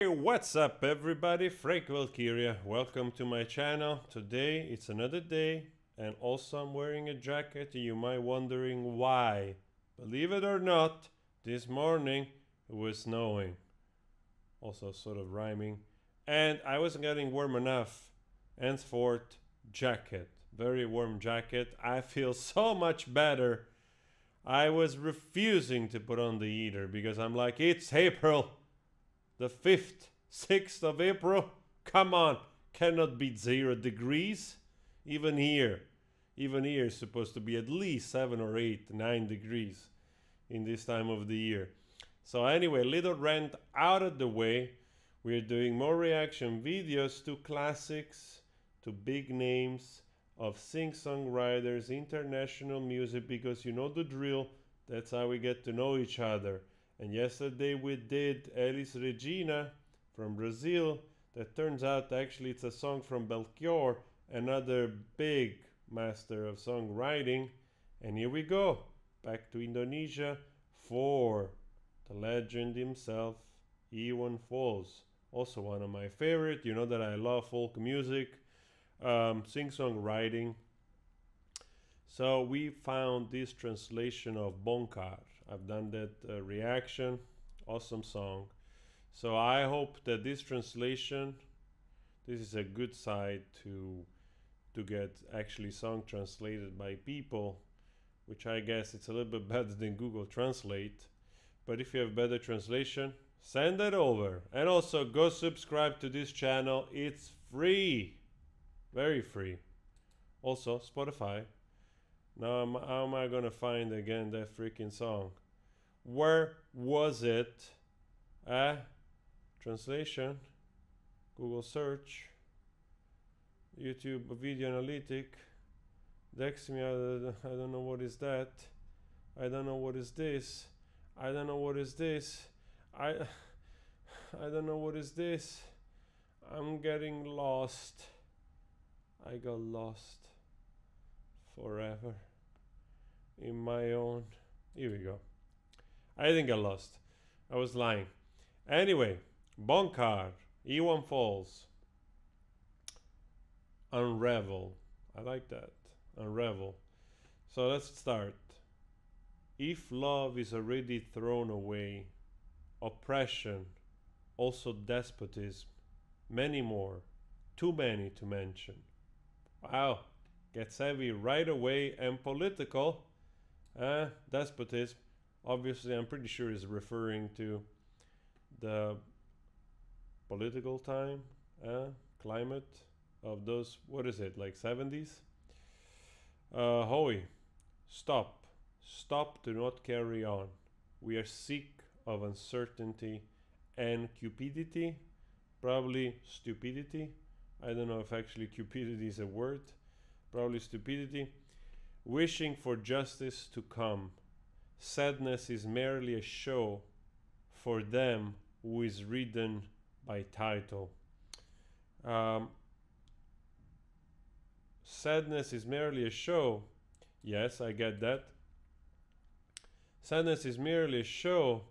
Hey, what's up everybody? Frank Valkyria. Welcome to my channel. Today it's another day and also I'm wearing a jacket. You might wondering why. Believe it or not, this morning it was snowing. Also sort of rhyming. And I wasn't getting warm enough. Henceforth, jacket. Very warm jacket. I feel so much better. I was refusing to put on the heater because I'm like, it's April. The 5th, 6th of April? Come on, cannot be 0 degrees. Even here is supposed to be at least 7 or 8, 9 degrees in this time of the year. So anyway, little rant out of the way. We're doing more reaction videos to classics, to big names of sing-songwriters, international music, because you know the drill. That's how we get to know each other. And yesterday we did Elis Regina from Brazil. That turns out actually it's a song from Belchior, another big master of songwriting. And here we go, back to Indonesia for the legend himself, Iwan Fals. Also one of my favorite. You know that I love folk music, sing-songwriting. So we found this translation of Bongkar. I've done that reaction. Awesome song. So I hope that this translation, this is a good side to get actually song translated by people, which I guess it's a little bit better than Google Translate. But if you have better translation, send it over. And also go subscribe to this channel. It's free. Very free. Also Spotify. Now, how am I gonna find again that freaking song? Where was it? Translation, Google search, YouTube video analytic. Dexme, I don't know what is that. I don't know what is this. I don't know what is this. I don't know what is this. I'm getting lost. I got lost forever in my own. Here we go. I didn't get lost. I was lying. Anyway, Bongkar, Iwan Fals, Unravel. I like that. Unravel. So let's start. If love is already thrown away, oppression, also despotism, many more, too many to mention. Wow, gets heavy right away and political. Despotism, obviously, I'm pretty sure is referring to the political time, climate of those, what is it, like 70s? Hoey, stop. Stop, do not carry on. We are sick of uncertainty and cupidity, probably stupidity. I don't know if actually cupidity is a word. Probably stupidity. Wishing for justice to come. Sadness is merely a show for them who is ridden by title. Sadness is merely a show. Yes, I get that. Sadness is merely a show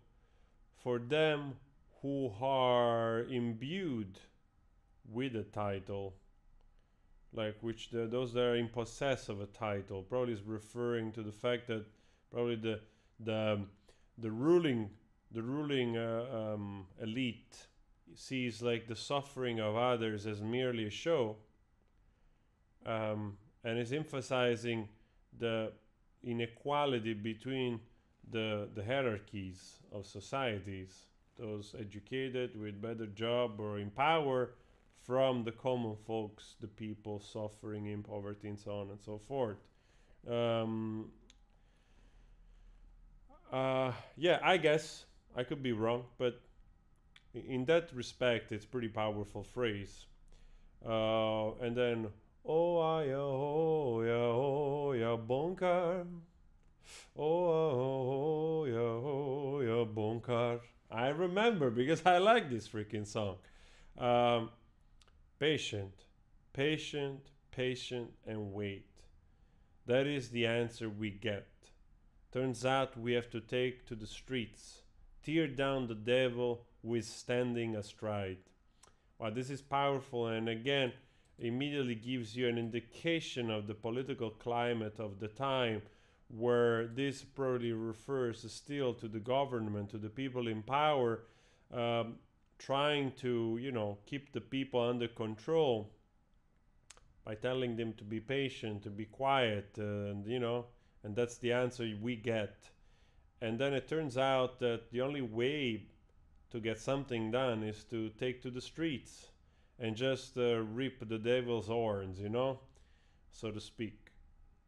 for them who are imbued with a title, like those that are in possess of a title. Probably is referring to the fact that probably the ruling elite sees like the suffering of others as merely a show, and is emphasizing the inequality between the hierarchies of societies, those educated with better job or in power, from the common folks, the people suffering in poverty and so on and so forth. Yeah, I guess I could be wrong, but in that respect, it's pretty powerful phrase. And then, oh ya Bongkar, oh ya Bongkar. I remember because I like this freaking song. Patient, patient, patient, and wait. That is the answer we get. Turns out we have to take to the streets, tear down the devil, withstanding astride. Wow, this is powerful, and again, immediately gives you an indication of the political climate of the time, where this probably refers still to the government, to the people in power, trying to, keep the people under control by telling them to be patient, to be quiet, and that's the answer we get. And then it turns out that the only way to get something done is to take to the streets and just rip the devil's horns, so to speak.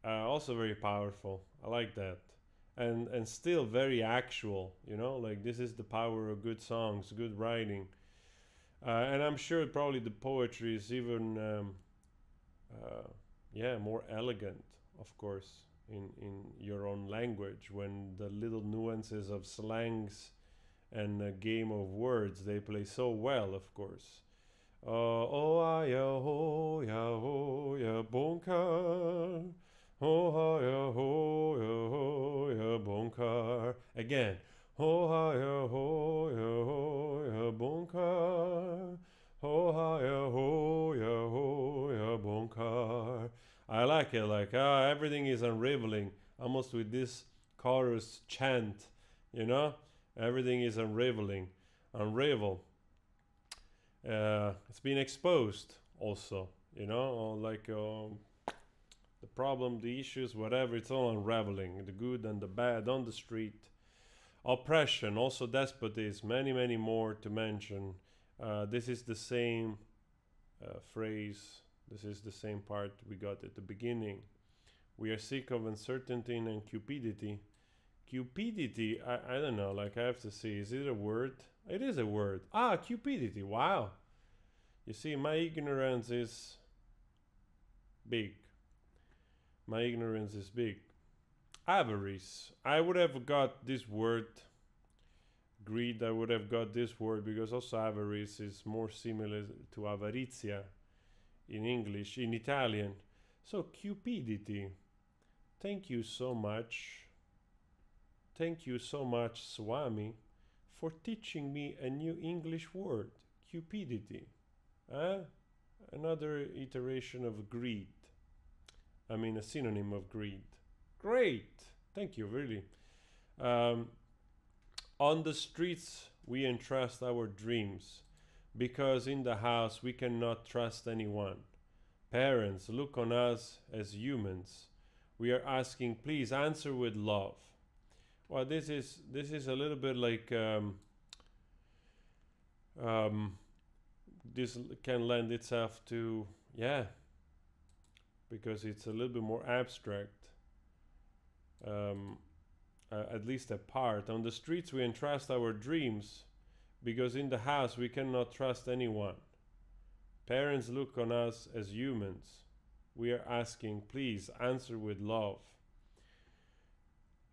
Also very powerful. I like that. And still very actual, like this is the power of good songs, good writing. And I'm sure probably the poetry is even, more elegant, of course, in your own language, when the little nuances of slangs and a game of words they play so well, of course. Oh, ah, ya, ho, ya, ho, ya, Bongkar. Oh, ha, ya, ho, ya, ho, ya, Bongkar. Again. Oh, ha, ya, ho, ya, ho, ya, Bongkar. Oh, ha, ya, ho, ya, ho, ya, Bongkar. I like it, like everything is unraveling, almost with this chorus chant, Everything is unraveling. Unravel. It's been exposed also, the problem, the issues, whatever, it's all unraveling, the good and the bad on the street. Oppression, also despotism, many, many more to mention. This is the same phrase, this is the same part we got at the beginning. We are sick of uncertainty and cupidity. Cupidity, I don't know, like I have to see, is it a word? It is a word. Cupidity, wow. You see, my ignorance is big. My ignorance is big. Avarice, I would have got this word. Greed, I would have got this word, because also avarice is more similar to avarizia in English, in Italian. So cupidity, thank you so much. Thank you so much, Swami, for teaching me a new English word, cupidity. Another iteration of greed. I mean, a synonym of greed. Great! Thank you, really. On the streets, we entrust our dreams, because in the house we cannot trust anyone. Parents look on us as humans. We are asking, please answer with love. Well, this is a little bit like this can lend itself to, because it's a little bit more abstract, at least a part. On the streets we entrust our dreams, because in the house we cannot trust anyone. Parents look on us as humans. We are asking, please answer with love.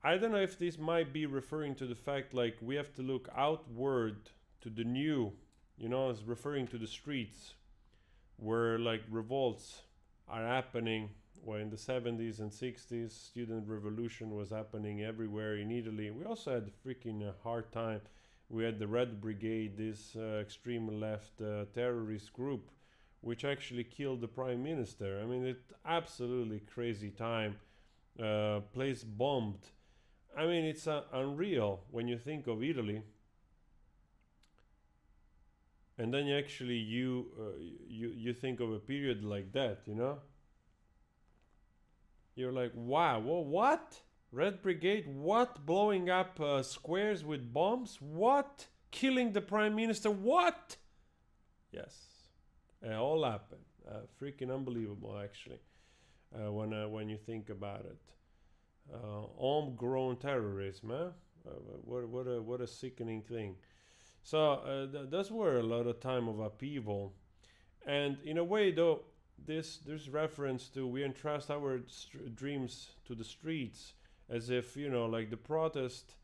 I don't know if this might be referring to the fact like we have to look outward to the new, it's referring to the streets where like revolts are happening. Well, in the 70s and 60s, student revolution was happening everywhere in Italy. We also had a freaking hard time. We had the Red Brigade, this extreme left terrorist group, which actually killed the prime minister. I mean, it's absolutely crazy time. Place bombed. I mean, it's unreal when you think of Italy, and then you actually you think of a period like that, You're like, wow, what? Red Brigade, what? Blowing up squares with bombs? What? Killing the prime minister? What? Yes, all happened. Freaking unbelievable, actually, when you think about it. Homegrown terrorism, what a sickening thing. So those were a lot of time of upheaval, and in a way though, there's reference to we entrust our dreams to the streets, as if like the protest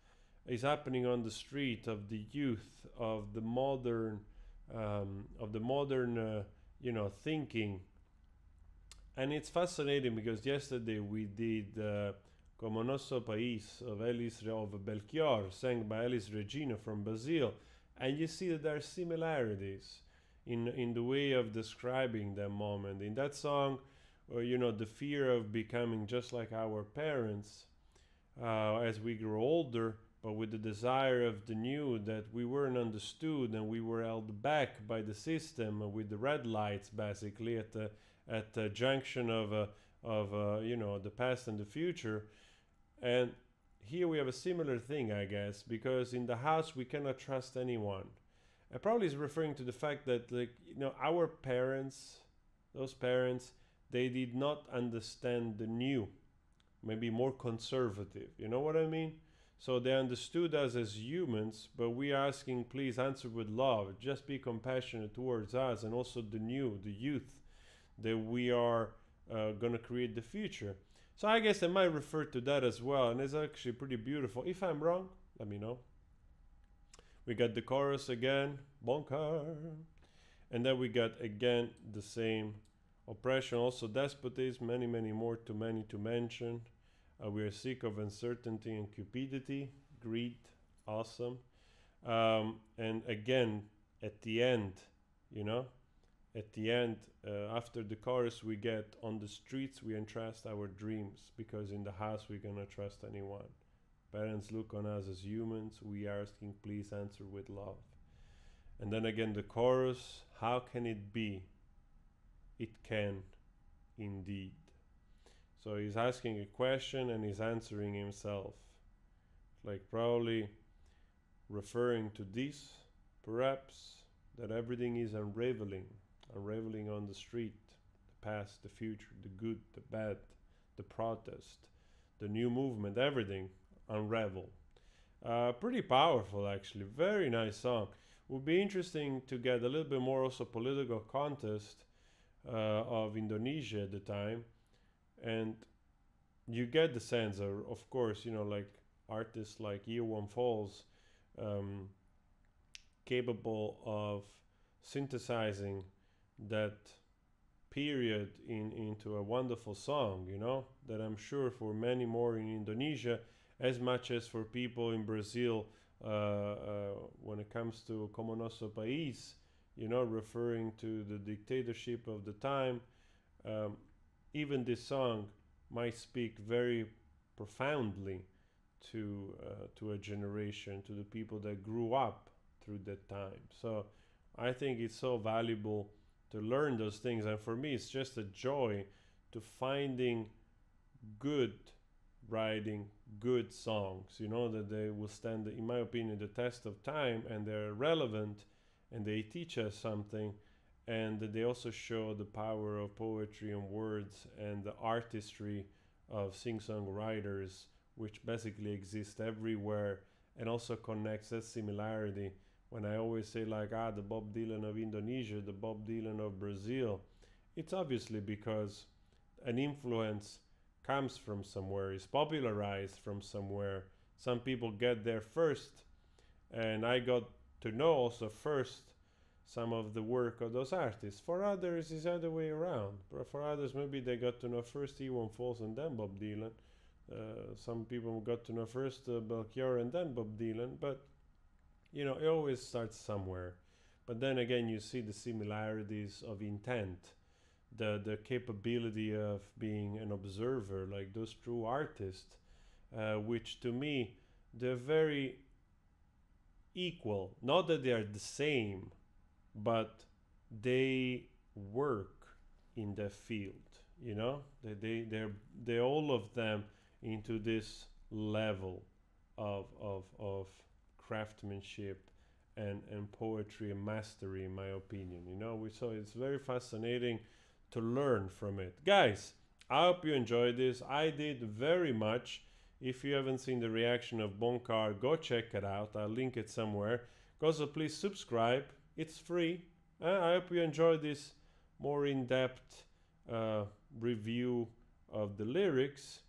is happening on the street of the youth of the modern thinking. And it's fascinating because yesterday we did Como Nosso País of Belchior, sang by Elis Regina from Brazil. And you see that there are similarities in the way of describing that moment. In that song, you know, the fear of becoming just like our parents as we grow older, but with the desire of the new, that we weren't understood and we were held back by the system with the red lights, basically at the junction of you know, the past and the future. And here we have a similar thing, I guess, because in the house we cannot trust anyone. And probably is referring to the fact that, like, you know, our parents, those parents, they did not understand the new, maybe more conservative. You know what I mean? So they understood us as humans, but we are asking, please answer with love. Just be compassionate towards us and also the new, the youth, that we are going to create the future. So I guess I might refer to that as well, and it's actually pretty beautiful. If I'm wrong, let me know. We got the chorus again, Bongkar. And then we got again the same oppression, also despotism, many, many more, too many to mention. We are sick of uncertainty and cupidity, greed, awesome. And again, at the end, you know, at the end, after the chorus, we get on the streets, we entrust our dreams, because in the house, we're gonna trust anyone. Parents look on us as humans. We are asking, please answer with love. And then again, the chorus, how can it be? It can indeed. So he's asking a question and he's answering himself. Like probably referring to this, perhaps, that everything is unraveling on the street, the past, the future, the good, the bad, the protest, the new movement, everything unravel. Pretty powerful, actually. Very nice song. Would be interesting to get a little bit more also political context of Indonesia at the time, and you get the sense of course, you know, like artists like Iwan Fals, capable of synthesizing that period into a wonderful song, you know, that I'm sure for many more in Indonesia, as much as for people in Brazil, when it comes to Como Nosso País, you know, referring to the dictatorship of the time, even this song might speak very profoundly to a generation, to the people that grew up through that time. So I think it's so valuable to learn those things, and for me, it's just a joy to finding good writing, good songs, you know, that they will stand, in my opinion, the test of time, and they're relevant, and they teach us something, and that they also show the power of poetry and words and the artistry of sing-song writers, which basically exist everywhere, and also connects that similarity. When I always say like, the Bob Dylan of Indonesia, the Bob Dylan of Brazil, it's obviously because an influence comes from somewhere, is popularized from somewhere. Some people get there first, and I got to know also first some of the work of those artists. For others, it's the other way around. But for others, maybe they got to know first Iwan Fals and then Bob Dylan. Some people got to know first Belchior and then Bob Dylan, but you know, it always starts somewhere. But then again, you see the similarities of intent, the capability of being an observer, like those true artists, which to me, they're very equal. Not that they are the same, but they work in the field, you know? They're all of them into this level of craftsmanship and poetry and mastery, in my opinion, you know? So it's very fascinating to learn from it. Guys, I hope you enjoyed this. I did very much. If you haven't seen the reaction of Bongkar, go check it out. I'll link it somewhere. Also, please subscribe. It's free. I hope you enjoyed this more in-depth review of the lyrics.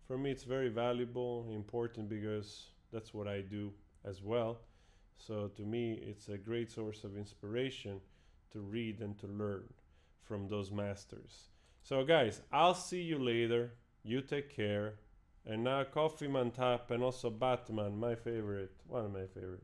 For me, it's very valuable, important, because that's what I do as well. So to me, it's a great source of inspiration to read and to learn from those masters. So guys, I'll see you later. You take care. And now Coffee Mantap and also Batman, my favorite, one of my favorite.